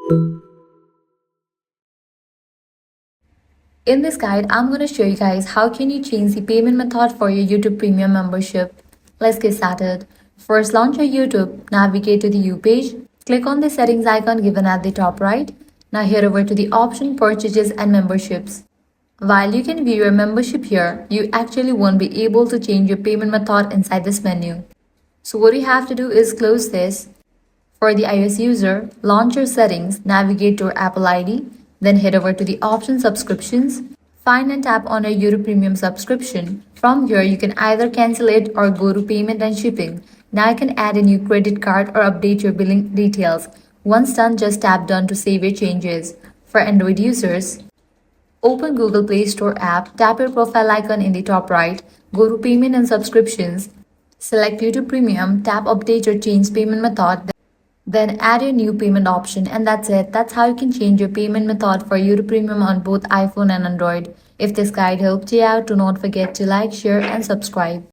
In this guide, I'm going to show you guys how can you change the payment method for your YouTube Premium membership. Let's get started. First, launch your YouTube, navigate to the U page, click on the settings icon given at the top right. Now head over to the option Purchases and Memberships. While you can view your membership here, you actually won't be able to change your payment method inside this menu. So what you have to do is close this. For the iOS user, launch your settings, navigate to your Apple ID, then head over to the option Subscriptions. Find and tap on your YouTube Premium subscription. From here, you can either cancel it or go to Payment and Shipping. Now you can add a new credit card or update your billing details. Once done, just tap Done to save your changes. For Android users, open Google Play Store app, tap your profile icon in the top right, go to Payment and Subscriptions, select YouTube Premium, tap Update or Change Payment Method, then add your new payment option, and that's it. That's how you can change your payment method for YouTube Premium on both iPhone and Android. If this guide helped you out, do not forget to like, share and subscribe.